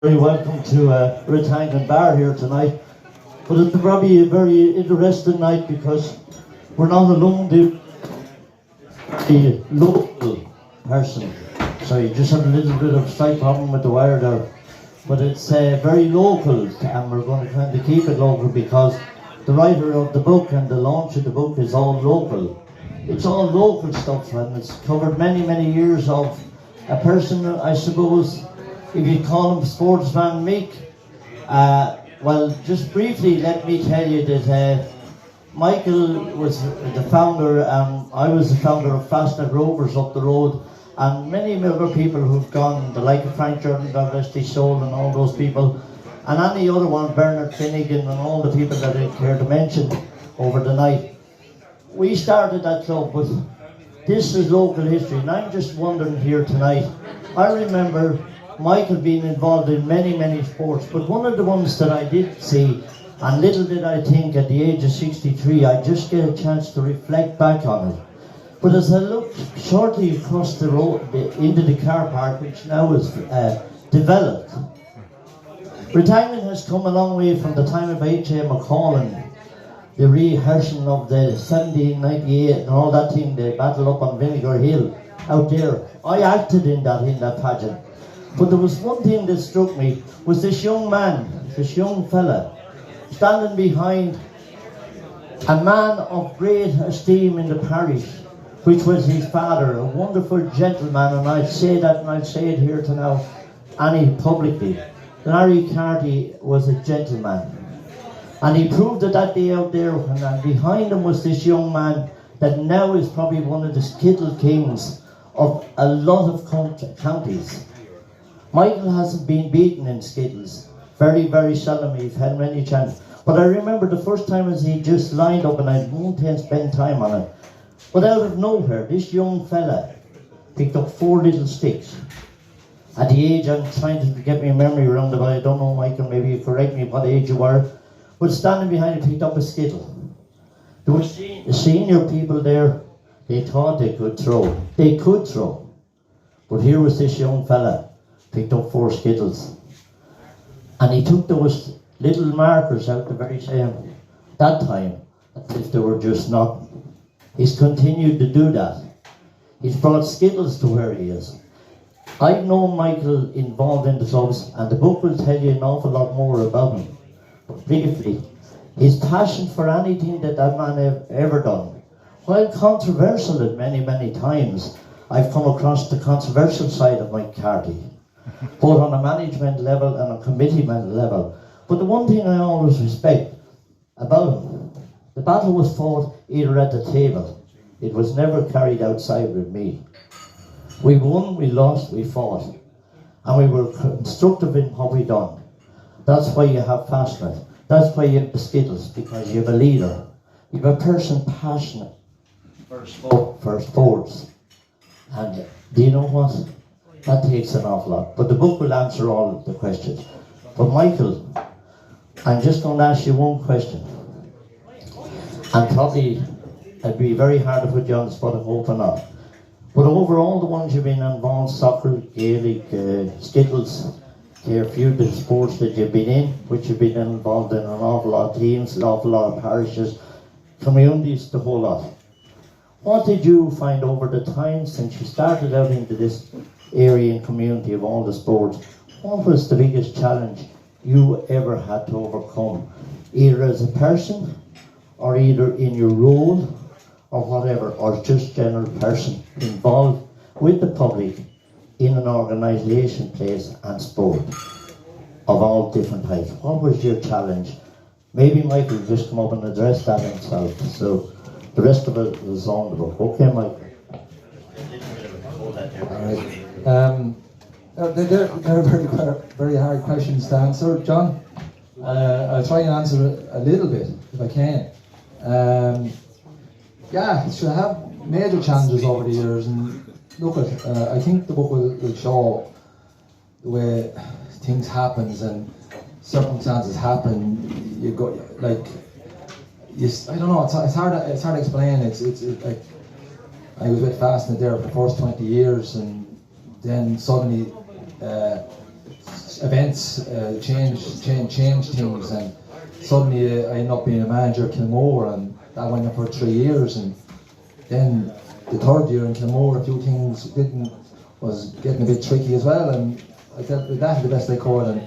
Very welcome to Rathangan Bar here tonight. But it's probably a very interesting night because we're not alone, the local person. Sorry, just have a little bit of slight problem with the wire there. But it's very local, and we're going to kind of keep it local because the writer of the book and the launch of the book is all local. It's all local stuff, and it's covered many years of a person, I suppose, if you call him Sportsman Mick. Well, just briefly, let me tell you that Michael was the founder, and I was the founder of Fastnet Rovers up the road, and many other people who've gone, the like of Frank Jordan, God rest his soul, and all those people, and any other one, Bernard Finnegan, and all the people that I care to mention over the night. We started that club, but this is local history, and I'm just wondering here tonight, I remember Michael being involved in many sports, but one of the ones that I did see, and little did I think at the age of 63, I'd just get a chance to reflect back on it. But as I looked shortly across the road into the car park, which now is developed, Rathangan has come a long way from the time of H.A. McCall and the rehearsing of the 1798 and all that thing, the battle up on Vinegar Hill out there. I acted in that pageant. But there was one thing that struck me, was this young man, this young fella, standing behind a man of great esteem in the parish, which was his father, a wonderful gentleman, and I'd say that, and I'd say it here to now, Annie, publicly. Mick Carty was a gentleman. And he proved it that day out there, and behind him was this young man that now is probably one of the skittle kings of a lot of counties. Michael hasn't been beaten in skittles. Very seldom. He's had many chances. But I remember the first time as he just lined up, and I won't spend time on it. But out of nowhere, this young fella picked up 4 little sticks. At the age, I'm trying to get my memory around it, but I don't know, Michael, maybe you correct me what age you were. But standing behind him, picked up a skittle. There were senior people there. They thought they could throw. They could throw. But here was this young fella, picked up 4 skittles. And he took those little markers out the very same, that time, as if they were just nothing. He's continued to do that. He's brought skittles to where he is. I've known Michael involved in the clubs, and the book will tell you an awful lot more about him. But briefly, his passion for anything that man have ever done, while controversial at many times, I've come across the controversial side of Mick Carty, both on a management level and a committee level. But the one thing I always respect about him, the battle was fought either at the table. It was never carried outside with me. We won, we lost, we fought. And we were constructive in what we done. That's why you have Fastnet. That's why you have the skittles, because you have a leader. You have a person passionate for sports. And do you know what? That takes an awful lot. But the book will answer all of the questions. But Michael, I'm just going to ask you one question. And probably it'd be very hard to put you on the spot, I hope not. But over all the ones you've been involved, soccer, Gaelic, skittles, there are a few of the sports that you've been in, which you've been involved in an awful lot of teams, an awful lot of parishes, communities, the whole lot. What did you find over the time since you started out into this area and community of all the sports? What was the biggest challenge you ever had to overcome, either as a person, or either in your role, or whatever, or just general person involved with the public in an organisation, place and sport of all different types? What was your challenge? Maybe Michael will just come up and address that himself. So the rest of it is on the book. Okay, Michael? Alright. They're very hard questions to answer, John. I'll try and answer it a little bit, if I can. Yeah, so I have major challenges over the years, and look at, I think the book will show the way things happens and circumstances happen. You go like, I don't know. It's hard to explain. It's like I was with Fastnet there for the first 20 years, and then suddenly events change things, and suddenly I ended up being a manager at Cllr, and that went on for 3 years, and then the third year in Cllr, a few things was getting a bit tricky as well, and I dealt with that the best I could, and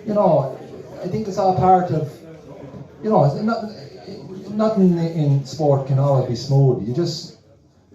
you know, I think it's all part of, you know, nothing in sport can always be smooth. You just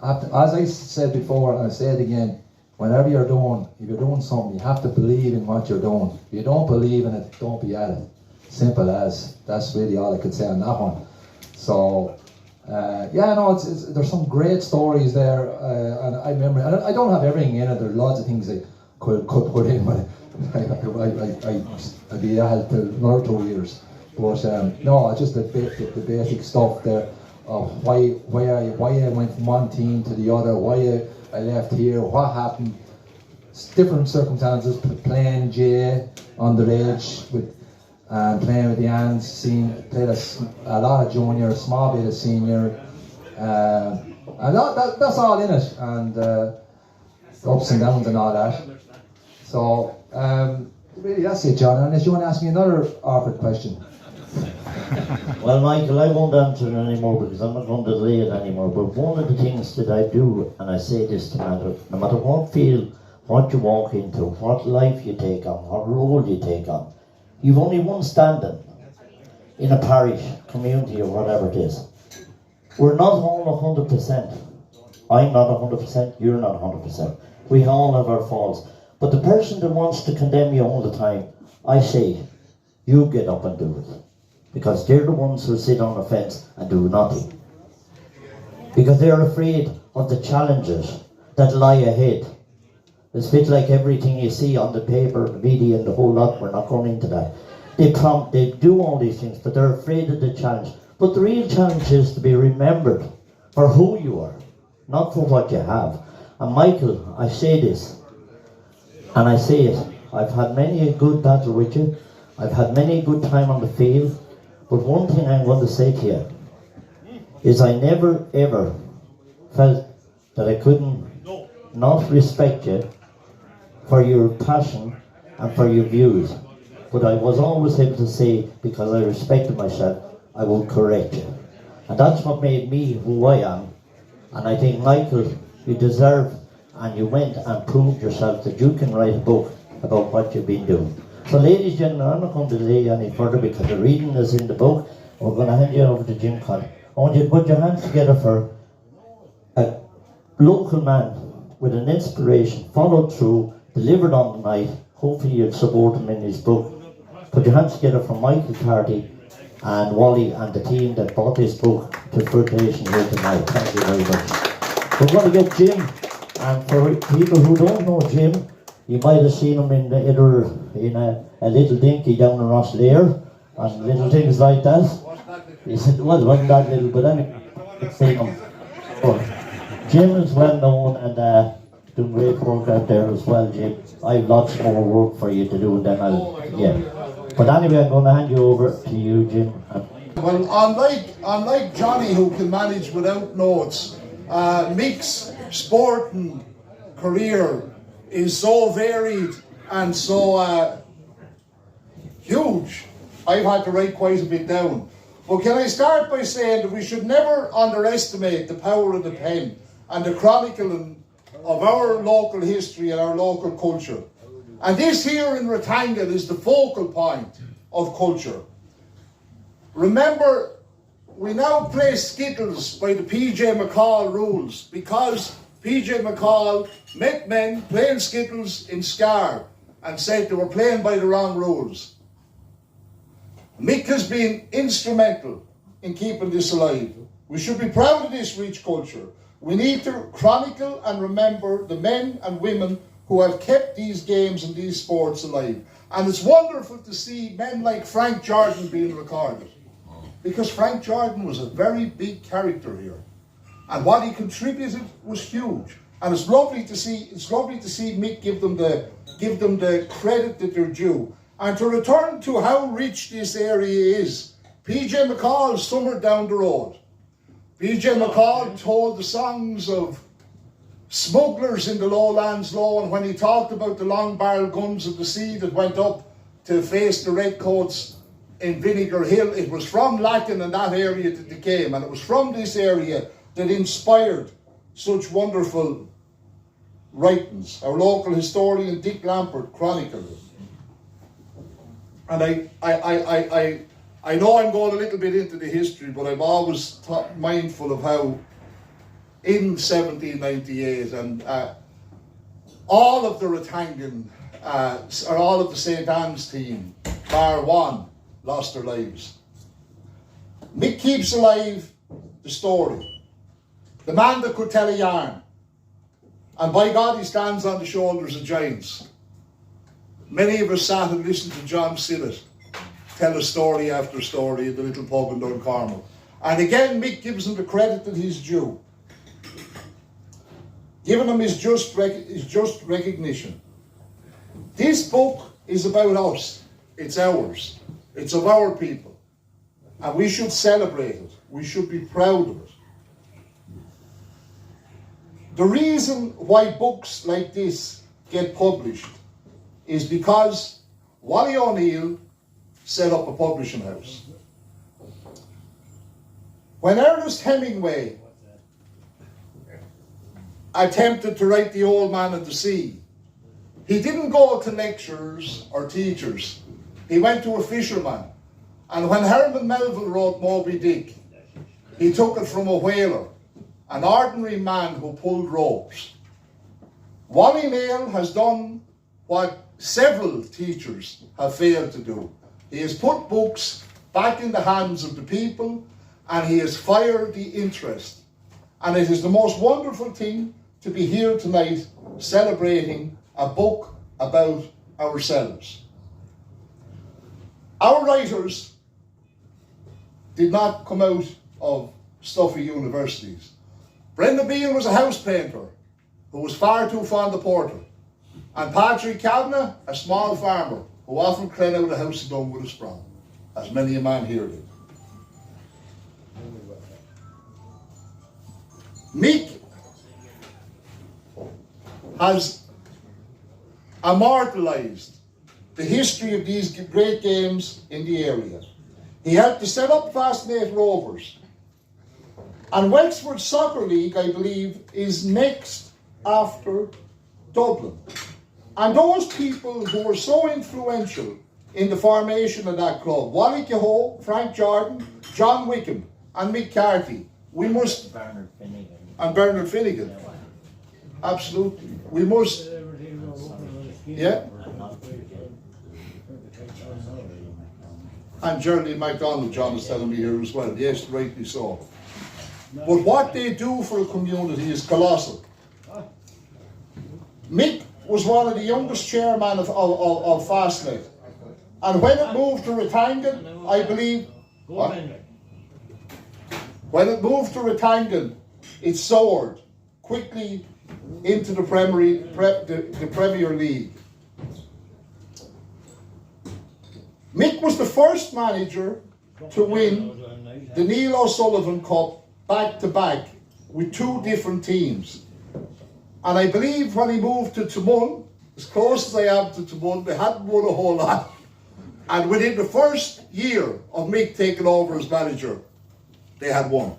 have to, as I said before, and I say it again, whenever you're doing, if you're doing something, you have to believe in what you're doing. If you don't believe in it, don't be at it. Simple as. That's really all I could say on that one. So, yeah, no, there's some great stories there, and I remember, and I don't have everything in it. There's lots of things I could put in, but I'd be at it till another 2 years. But no, just the basic stuff there of why I went from one team to the other, why I left here, what happened, different circumstances, playing Jay underage with playing with the Ants, played a lot of junior, a small bit of senior, and that's all in it, and the ups and downs and all that. So really, that's it, John. Unless you want to ask me another awkward question. Well, Michael, I won't answer it anymore because I'm not going to delay it anymore. But one of the things that I do, and I say this to matter, no matter what field, what you walk into, what life you take on, what role you take on, you've only one standing in a parish, community, or whatever it is. We're not all 100%. I'm not 100%, you're not 100%. We all have our faults. But the person that wants to condemn you all the time, I say, you get up and do it. Because they're the ones who sit on the fence and do nothing. Because they're afraid of the challenges that lie ahead. It's a bit like everything you see on the paper, the media and the whole lot. We're not going into that. They do all these things, but they're afraid of the challenge. But the real challenge is to be remembered for who you are, not for what you have. And Michael, I say this, and I say it, I've had many a good battle with you. I've had many a good time on the field. But one thing I'm going to say to you is I never ever felt that I couldn't not respect you for your passion and for your views. But I was always able to say, because I respected myself, I will correct you. And that's what made me who I am. And I think, Michael, you deserve, and you went and proved yourself that you can write a book about what you've been doing. So ladies and gentlemen, I'm not going to delay any further because the reading is in the book. We're going to hand you over to Jim Codd. I want you to put your hands together for a local man with an inspiration, followed through, delivered on the night. Hopefully you'll support him in his book. Put your hands together for Mick Carty and Wally and the team that brought this book to fruition here tonight. Thank you very much. We're going to get Jim, and for people who don't know Jim, you might have seen him in a little dinky down in Rosslare and little things like that. He said, well, it wasn't that little, but anyway, I've seen him. But Jim is well known and doing great work out there as well, Jim. I've lots more work for you to do, and then yeah. But anyway, I'm going to hand you over to you, Jim. Well, unlike Johnny, who can manage without notes, Mick's sporting career is so varied and so huge. I've had to write quite a bit down. But can I start by saying that we should never underestimate the power of the pen and the chronicling of our local history and our local culture. And this here in Rathangan is the focal point of culture. Remember, we now play skittles by the PJ McCall rules because PJ McCall met men playing skittles in Cllr and said they were playing by the wrong rules. Mick has been instrumental in keeping this alive. We should be proud of this rich culture. We need to chronicle and remember the men and women who have kept these games and these sports alive. And it's wonderful to see men like Frank Jordan being recorded, because Frank Jordan was a very big character here. And what he contributed was huge. And it's lovely to see Mick give them the credit that they're due. And to return to how rich this area is, PJ McCall's somewhere down the road. PJ McCall told the songs of smugglers in the lowlands low, and when he talked about the long barrel guns of the sea that went up to face the redcoats in Vinegar Hill, it was from Lacken and that area that they came, and it was from this area that inspired such wonderful writings. Our local historian Dick Lampert chronicled it. And I know I'm going a little bit into the history, but I'm always mindful of how in 1798 and all of the Rathangan, or all of the St. Anne's team, bar one, lost their lives. Mick keeps alive the story. The man that could tell a yarn. And by God, he stands on the shoulders of giants. Many of us sat and listened to John Sinnott tell us story after story in the little pub in Duncormel. And again, Mick gives him the credit that he's due. Giving him his just recognition. This book is about us. It's ours. It's of our people. And we should celebrate it. We should be proud of it. The reason why books like this get published is because Wally O'Neill set up a publishing house. When Ernest Hemingway attempted to write The Old Man and the Sea, he didn't go to lecturers or teachers. He went to a fisherman. And when Herman Melville wrote Moby Dick, he took it from a whaler, an ordinary man who pulled ropes. Wally O'Neill has done what several teachers have failed to do. He has put books back in the hands of the people, and he has fired the interest. And it is the most wonderful thing to be here tonight celebrating a book about ourselves. Our writers did not come out of stuffy universities. Brendan Beale was a house painter who was far too fond of porter. And Patrick Kavanagh, a small farmer who often cleaned out a house done with a sprung, as many a man here did. Mick has immortalised the history of these great games in the area. He helped to set up Fascinate Rovers. And Wexford Soccer League, I believe, is next after Dublin. And those people who were so influential in the formation of that club, Wally Kehoe, Frank Jordan, John Wickham, and Mick Carty, we must... Bernard Finnegan. And Bernard Finnegan. Absolutely. We must... Yeah. And Geraldine MacDonald, John is telling me here as well. Yes, rightly so. But what they do for a community is colossal. Mick was one of the youngest chairmen of Fastnet. And when it moved to Rathangan, I believe... What? When it moved to Rathangan, it soared quickly into the Premier League. Mick was the first manager to win the Neil O'Sullivan Cup back-to-back with two different teams. And I believe when he moved to Timon, as close as I am to Timon, they hadn't won a whole lot. And within the first year of Mick taking over as manager, they had won.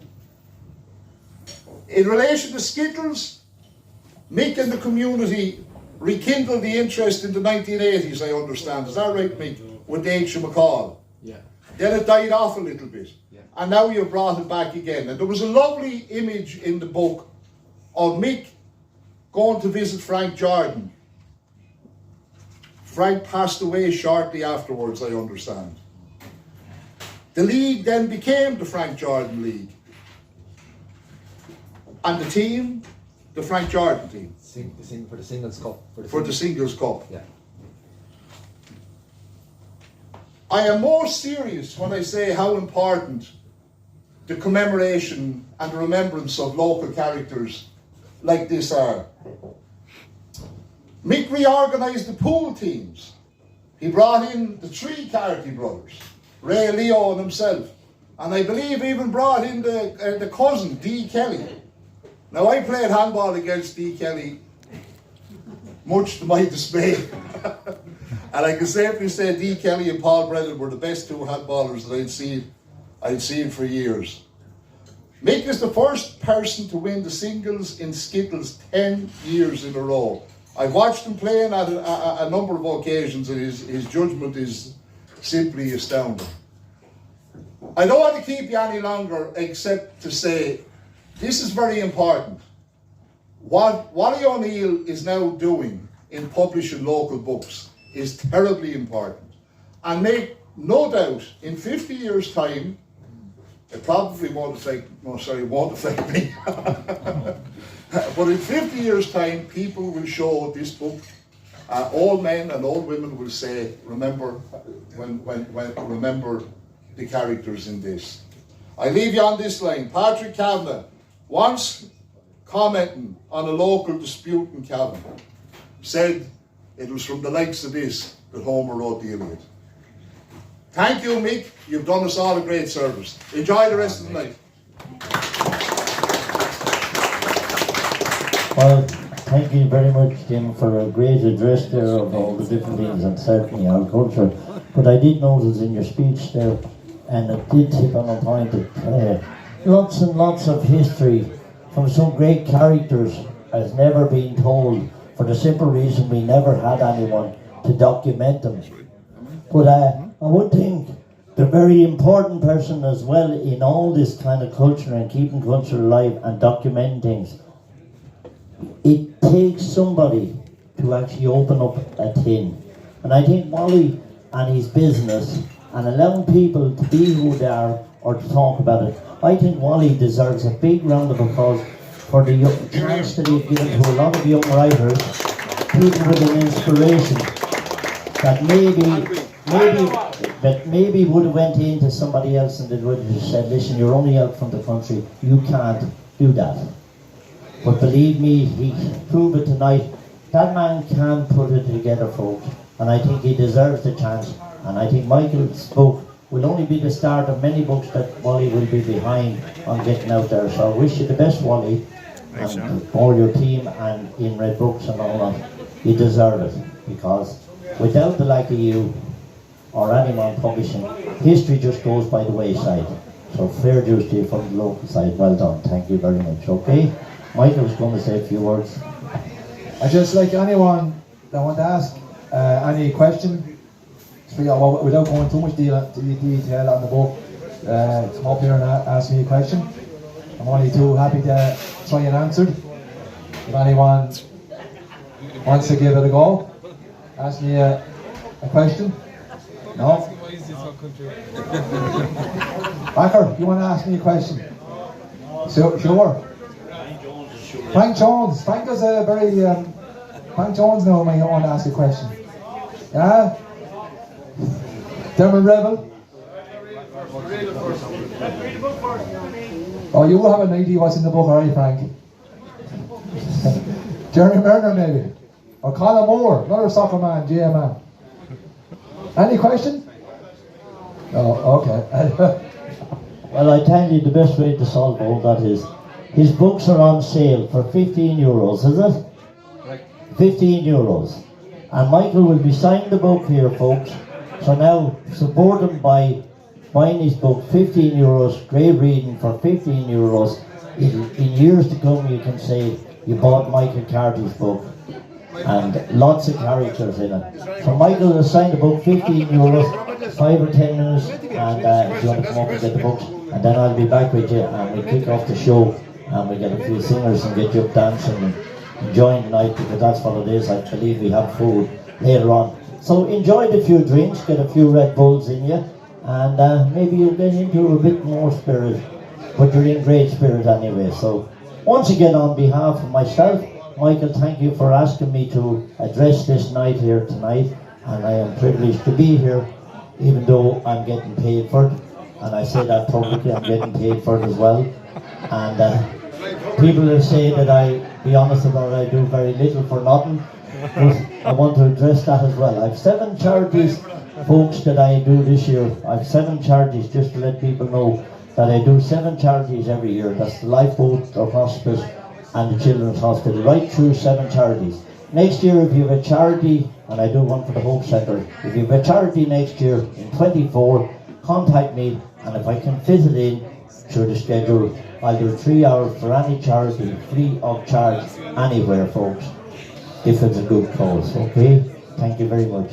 In relation to skittles, Mick and the community rekindled the interest in the 1980s, I understand. Is that right, Mick? With H. McCall. Yeah. Then it died off a little bit. Yeah. And now you've brought it back again. And there was a lovely image in the book of Mick going to visit Frank Jordan. Frank passed away shortly afterwards, I understand. The league then became the Frank Jordan League. And the team, the Frank Jordan team. For the Singles Cup. For the Singles Cup. Yeah. I am more serious when I say how important the commemoration and the remembrance of local characters like this are. Mick reorganised the pool teams. He brought in the three Carty brothers, Ray, Leo and himself. And I believe even brought in the cousin, Dee Kelly. Now I played handball against D. Kelly, much to my dismay. And I can safely say D. Kelly and Paul Brennan were the best two handballers that I'd seen for years. Mick is the first person to win the singles in Skittles 10 years in a row. I've watched him playing at a number of occasions, and his judgment is simply astounding. I don't want to keep you any longer except to say this is very important. What Wally O'Neill is now doing in publishing local books is terribly important. And make no doubt, in 50 years' time, it probably won't affect me. But in 50 years' time, people will show this book. Old men and old women will say, remember the characters in this. I leave you on this line. Patrick Kavanagh, once commenting on a local dispute in Cavan, said it was from the likes of this that Homer wrote the Iliad. Thank you, Mick. You've done us all a great service. Enjoy the rest of the night. Well, thank you very much, Jim, for a great address there of all the different things and certainly our culture. But I did notice in your speech there, and it did hit on a point that lots and lots of history from some great characters has never been told, for the simple reason we never had anyone to document them. But I would think the very important person as well in all this kind of culture and keeping culture alive and documenting things, it takes somebody to actually open up a tin. And I think Wally and his business and allowing people to be who they are or to talk about it, I think Wally deserves a big round of applause for the chance that he's given to a lot of young writers, people with an inspiration that maybe would have went into somebody else and they would have just said, listen, you're only out from the country, you can't do that. But believe me, he proved it tonight. That man can put it together, folks, and I think he deserves the chance. And I think Michael's book will only be the start of many books that Wally will be behind on getting out there. So I wish you the best, Wally, and all your team and in Red Books and all that. You deserve it, because without the like of you or anyone publishing, history just goes by the wayside. So fair dues to you from the local side. Well done. Thank you very much. Okay? Michael's going to say a few words. I just like anyone that want to ask any question, without going too much detail on the book, come up here and ask me a question. I'm only too happy to try and answer. If anyone wants to give it a go, ask me a question. No? Backer, you want to ask me a question? Sure. Frank Jones. Frank is a very... Frank Jones now might want to ask a question. Yeah? Dermot Rebel. Oh, you will have an idea what's in the book, alright, Frank? Jerry Murner, maybe. Or Colin Moore, another soccer man, GM man. Any question? Oh, okay. Well, I tell you, the best way to solve all that is, his books are on sale for €15, is it? Right. €15. And Michael will be signing the book here, folks. So now, support him by buying his book, €15, great reading for €15. In years to come, you can say you bought Michael Carty's book. And lots of characters in it. So Michael will sign the book, €15, 5 or 10 minutes, and if you want to come up and get the books, and then I'll be back with you, and we'll kick off the show, and we'll get a few singers and get you up dancing and enjoying the night, because that's what it is. I believe we have food later on. So enjoy the few drinks, get a few Red Bulls in you, and maybe you'll get into a bit more spirit, but you're in great spirit anyway. So once again, on behalf of myself, Michael, thank you for asking me to address this night here tonight, and I am privileged to be here, even though I'm getting paid for it, and I say that publicly, I'm getting paid for it as well. And people will say that be honest about it, I do very little for nothing, but I want to address that as well. I have 7 charities, folks, that I do this year. I have 7 charities, just to let people know that I do 7 charities every year. That's the Lifeboat, the Hospice, and the Children's Hospital, right through 7 charities. Next year, if you have a charity, and I do one for the Hope Centre, if you have a charity next year in 24, contact me, and if I can fit it in through the schedule, I'll do 3 hours for any charity, free of charge, anywhere, folks, if it's a good cause, okay? Thank you very much.